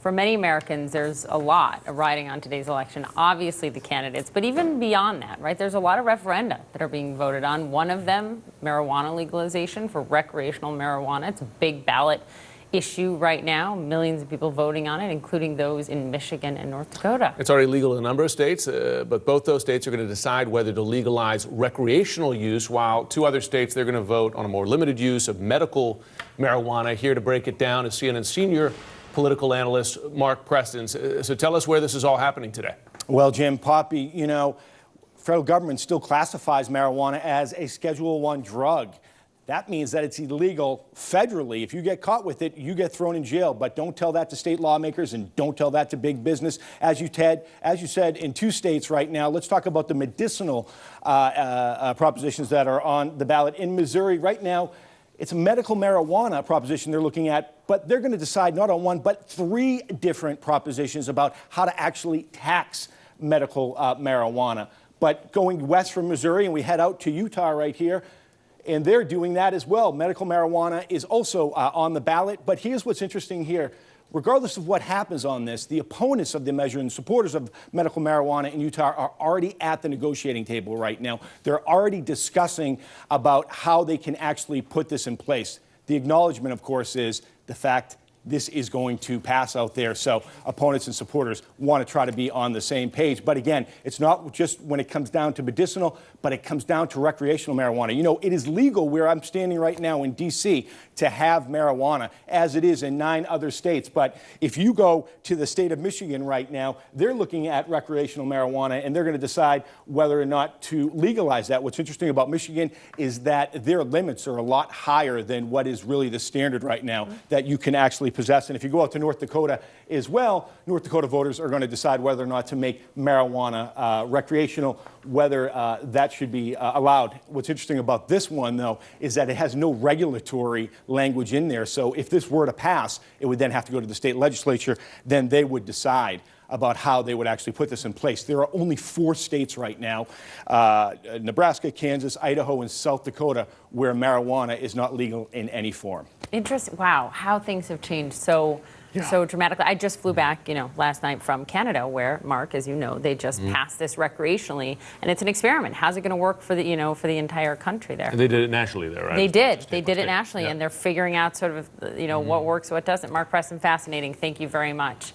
for many Americans, there's a lot riding on today's election. Obviously, the candidates, but even beyond that, right? There's a lot of referenda that are being voted on. One of them, marijuana legalization for recreational marijuana. It's a big ballot issue right now. Millions of people voting on it, including those in Michigan and North Dakota. It's already legal in a number of states, but both those states are going to decide whether to legalize recreational use, while two other states, they're going to vote on a more limited use of medical marijuana. Here to break it down is CNN senior political analyst Mark Preston. So tell us where this is all happening today. Well, Jim, Poppy, you know, federal government still classifies marijuana as a Schedule I drug. That means that it's illegal federally. If you get caught with it, you get thrown in jail. But don't tell that to state lawmakers and don't tell that to big business. As you said, in two states right now, let's talk about the medicinal propositions that are on the ballot. In Missouri right now, it's a medical marijuana proposition they're looking at, but they're going to decide not on one, but three different propositions about how to actually tax medical marijuana. But going west from Missouri, and we head out to Utah right here, and they're doing that as well. Medical marijuana is also on the ballot. But here's what's interesting here. Regardless of what happens on this, the opponents of the measure and supporters of medical marijuana in Utah are already at the negotiating table right now. They're already discussing about how they can actually put this in place. The acknowledgement, of course, is the fact this is going to pass out there. So opponents and supporters want to try to be on the same page. But again, it's not just when it comes down to medicinal, but it comes down to recreational marijuana. You know, it is legal where I'm standing right now in D.C. to have marijuana, as it is in 9 other states. But if you go to the state of Michigan right now, they're looking at recreational marijuana, and they're going to decide whether or not to legalize that. What's interesting about Michigan is that their limits are a lot higher than what is really the standard right now that you can actually possess. And if you go out to North Dakota as well, North Dakota voters are going to decide whether or not to make marijuana recreational, whether that should be allowed. What's interesting about this one, though, is that it has no regulatory language in there. So if this were to pass, it would then have to go to the state legislature. Then they would decide about how they would actually put this in place. There are only 4 states right now, Nebraska, Kansas, Idaho, and South Dakota, where marijuana is not legal in any form. Interesting. Wow, how things have changed so dramatically. I just flew back, last night from Canada, where, Mark, as you know, they just passed this recreationally, and it's an experiment. How's it going to work for the, for the entire country there? And they did it nationally there, right? They did. They did it nationally, and they're figuring out sort of, what works, what doesn't. Mark Preston, fascinating. Thank you very much.